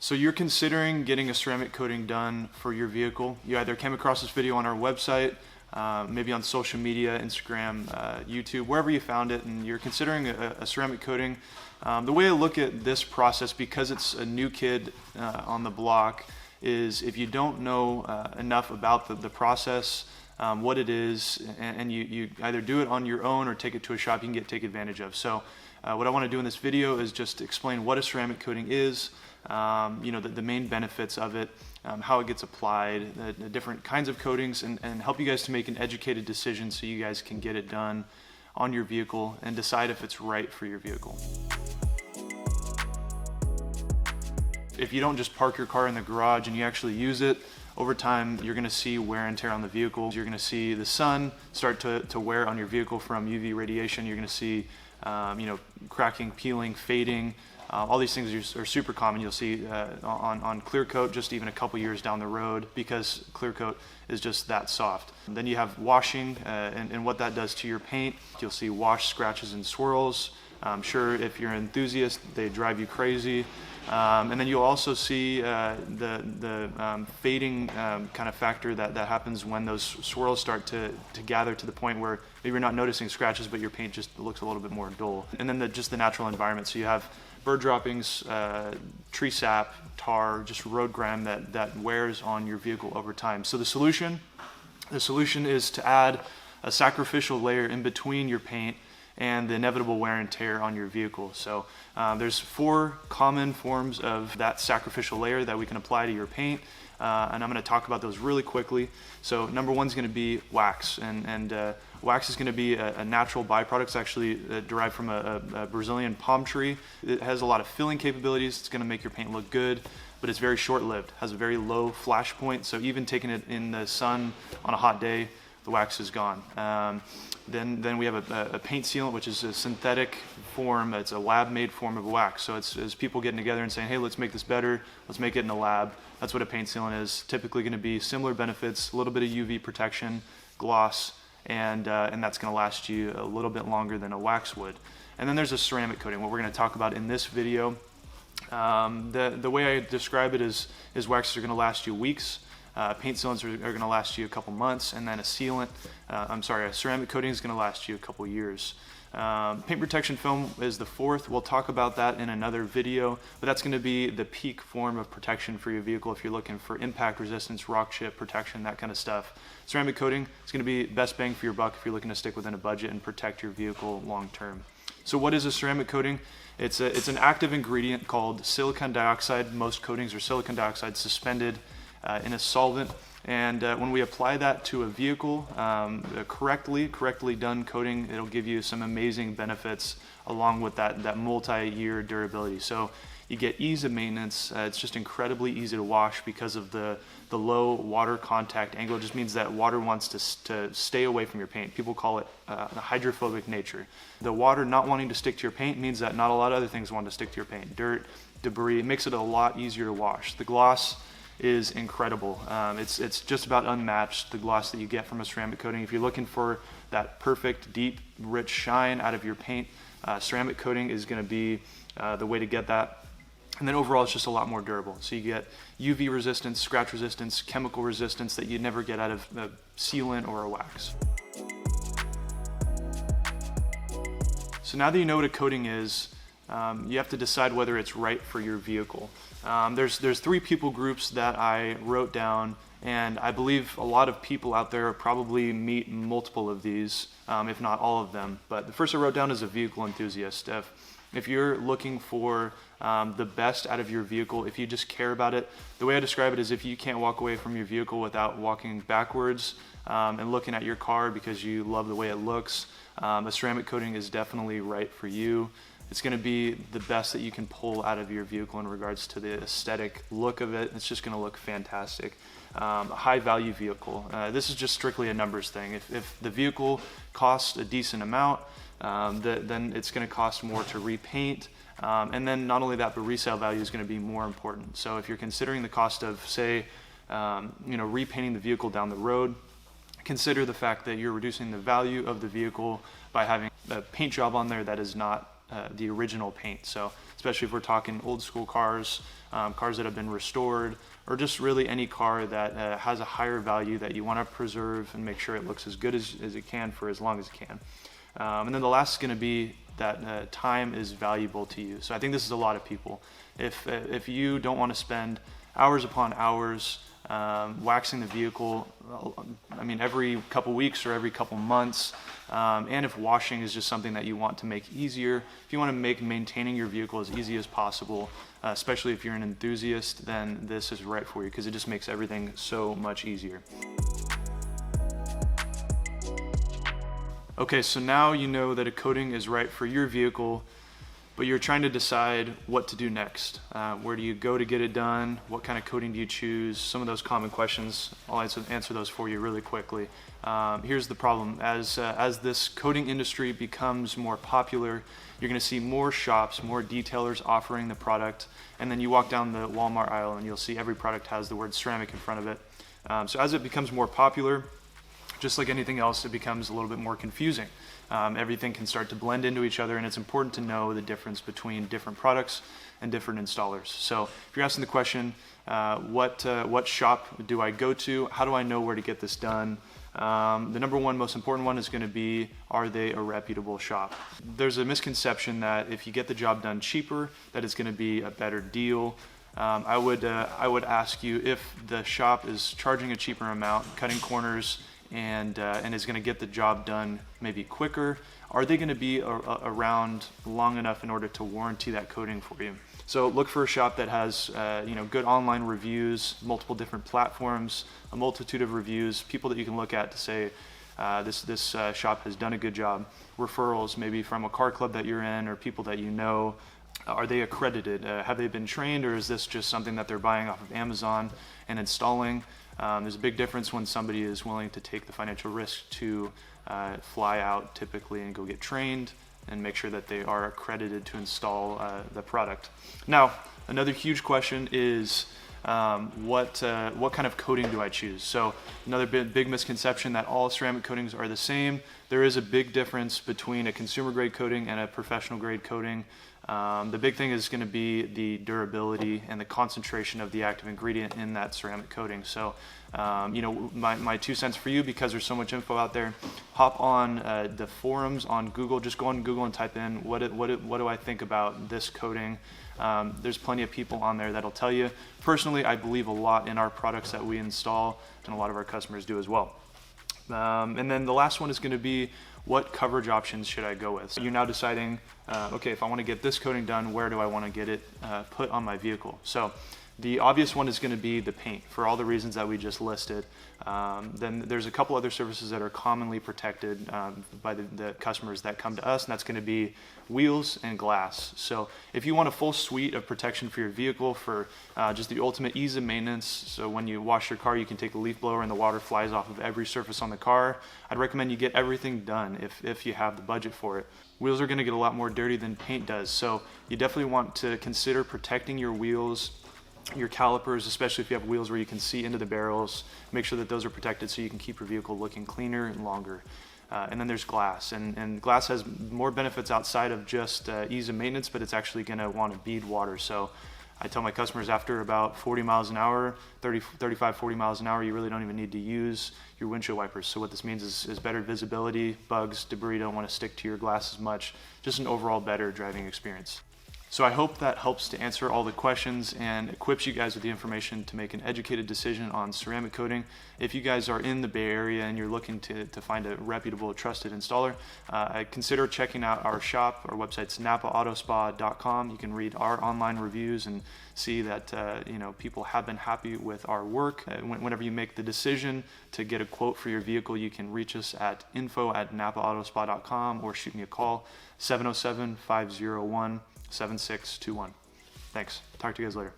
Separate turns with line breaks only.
So you're considering getting a ceramic coating done for your vehicle. You either came across this video on our website, maybe on social media, Instagram, YouTube, wherever you found it, and you're considering a ceramic coating. The way I look at this process, because it's a new kid on the block, is if you don't know enough about the process, what it is, and you either do it on your own or take it to a shop you can take advantage of. So what I want to do in this video is just explain what a ceramic coating is, the main benefits of it, how it gets applied, the different kinds of coatings, and help you guys to make an educated decision so you guys can get it done on your vehicle and decide if it's right for your vehicle. If you don't just park your car in the garage and you actually use it, over time you're going to see wear and tear on the vehicle. You're going to see the sun start to wear on your vehicle from UV radiation. You're going to see cracking, peeling, fading. All these things are super common. You'll see on clear coat just even a couple years down the road, because clear coat is just that soft. And then you have washing and what that does to your paint. You'll see wash, scratches, and swirls. I'm sure if you're an enthusiast, they drive you crazy. And then you'll also see the fading kind of factor that happens when those swirls start to gather to the point where maybe you're not noticing scratches, but your paint just looks a little bit more dull. And then just the natural environment. So you have bird droppings, tree sap, tar, just road grime that wears on your vehicle over time. So the solution is to add a sacrificial layer in between your paint and the inevitable wear and tear on your vehicle. So there's 4 common forms of that sacrificial layer that we can apply to your paint, and I'm going to talk about those really quickly. So number 1 is going to be wax, and wax is going to be a natural byproduct. It's actually derived from a Brazilian palm tree. It has a lot of filling capabilities. It's going to make your paint look good, but it's very short-lived, has a very low flash point, so even taking it in the sun on a hot day, the wax is gone. Then we have a paint sealant, which is a synthetic form. It's a lab-made form of wax. So it's people getting together and saying, hey, let's make this better. Let's make it in a lab. That's what a paint sealant is. Typically going to be similar benefits, a little bit of UV protection, gloss, and that's going to last you a little bit longer than a wax would. And then there's a ceramic coating, what we're going to talk about in this video. The way I describe it is waxes are going to last you weeks. Paint sealants are going to last you a couple months, and then a ceramic coating is going to last you a couple years. Paint protection film is the 4th. We'll talk about that in another video, but that's going to be the peak form of protection for your vehicle if you're looking for impact resistance, rock chip protection, that kind of stuff. Ceramic coating is going to be best bang for your buck if you're looking to stick within a budget and protect your vehicle long term. So what is a ceramic coating? It's an active ingredient called silicon dioxide. Most coatings are silicon dioxide suspended in a solvent, and when we apply that to a vehicle, correctly done coating, it'll give you some amazing benefits along with that multi-year durability. So you get ease of maintenance. It's just incredibly easy to wash because of the low water contact angle. It just means that water wants to stay away from your paint. People call it hydrophobic nature. The water not wanting to stick to your paint means that not a lot of other things want to stick to your paint. Dirt, debris, it makes it a lot easier to wash. The gloss is incredible. It's just about unmatched, the gloss that you get from a ceramic coating. If you're looking for that perfect, deep, rich shine out of your paint, ceramic coating is going to be the way to get that. And then overall, it's just a lot more durable. So you get UV resistance, scratch resistance, chemical resistance that you'd never get out of a sealant or a wax. So now that you know what a coating is, you have to decide whether it's right for your vehicle. There's 3 people groups that I wrote down, and I believe a lot of people out there probably meet multiple of these, if not all of them. But the first I wrote down is a vehicle enthusiast. If you're looking for the best out of your vehicle, if you just care about it, the way I describe it is if you can't walk away from your vehicle without walking backwards and looking at your car because you love the way it looks, a ceramic coating is definitely right for you. It's going to be the best that you can pull out of your vehicle in regards to the aesthetic look of it. It's just going to look fantastic. A high value vehicle. This is just strictly a numbers thing. If the vehicle costs a decent amount, then it's going to cost more to repaint. And then not only that, but resale value is going to be more important. So if you're considering the cost of, say, repainting the vehicle down the road, consider the fact that you're reducing the value of the vehicle by having a paint job on there that is not the original paint. So especially if we're talking old school cars, cars that have been restored, or just really any car that has a higher value that you want to preserve and make sure it looks as good as it can for as long as it can. And then the last is going to be that time is valuable to you. So I think this is a lot of people. If you don't want to spend hours upon hours waxing the vehicle, I mean, every couple weeks or every couple months, and if washing is just something that you want to make easier, if you want to make maintaining your vehicle as easy as possible, especially if you're an enthusiast, then this is right for you because it just makes everything so much easier. Okay, so now you know that a coating is right for your vehicle, but you're trying to decide what to do next. Where do you go to get it done? What kind of coating do you choose? Some of those common questions, I'll answer those for you really quickly. Here's the problem. As this coating industry becomes more popular, you're gonna see more shops, more detailers offering the product, and then you walk down the Walmart aisle and you'll see every product has the word ceramic in front of it. So as it becomes more popular, just like anything else, it becomes a little bit more confusing. Everything can start to blend into each other, and it's important to know the difference between different products and different installers. So if you're asking the question, what shop do I go to? How do I know where to get this done? The number one most important one is going to be, are they a reputable shop? There's a misconception that if you get the job done cheaper, that it's going to be a better deal. I would ask you, if the shop is charging a cheaper amount, cutting corners, and is going to get the job done maybe quicker, are they going to be around long enough in order to warranty that coating for you? So look for a shop that has good online reviews, multiple different platforms, a multitude of reviews, people that you can look at to say this shop has done a good job. Referrals maybe from a car club that you're in or people that you know. Are they accredited? Have they been trained, or is this just something that they're buying off of Amazon and installing? There's a big difference when somebody is willing to take the financial risk to fly out typically and go get trained and make sure that they are accredited to install the product. Now, another huge question is what kind of coating do I choose? So another big misconception that all ceramic coatings are the same. There is a big difference between a consumer grade coating and a professional grade coating. The big thing is going to be the durability and the concentration of the active ingredient in that ceramic coating. So, my 2 cents for you, because there's so much info out there, hop on the forums on Google. Just go on Google and type in, what do I think about this coating? There's plenty of people on there that'll tell you. Personally, I believe a lot in our products that we install, and a lot of our customers do as well. And then the last one is going to be, what coverage options should I go with? So you're now deciding, okay, if I want to get this coating done, where do I want to get it put on my vehicle? So the obvious one is going to be the paint, for all the reasons that we just listed. Then there's a couple other surfaces that are commonly protected by the customers that come to us, and that's going to be wheels and glass. So if you want a full suite of protection for your vehicle, for just the ultimate ease of maintenance, so when you wash your car, you can take a leaf blower and the water flies off of every surface on the car, I'd recommend you get everything done if you have the budget for it. Wheels are going to get a lot more dirty than paint does, so you definitely want to consider protecting your wheels, your calipers, especially if you have wheels where you can see into the barrels. Make sure that those are protected so you can keep your vehicle looking cleaner and longer. And then there's glass, and glass has more benefits outside of just ease of maintenance, but it's actually going to want to bead water. So I tell my customers, after about 40 miles an hour, 35, 40 miles an hour, you really don't even need to use your windshield wipers. So what this means is better visibility, bugs, debris don't want to stick to your glass as much, just an overall better driving experience. So I hope that helps to answer all the questions and equips you guys with the information to make an educated decision on ceramic coating. If you guys are in the Bay Area and you're looking to find a reputable, trusted installer, consider checking out our shop. Our website's napaautospa.com. You can read our online reviews and see that people have been happy with our work. Whenever you make the decision to get a quote for your vehicle, you can reach us at info@napaautospa.com or shoot me a call, 707-501-7621. Thanks. Talk to you guys later.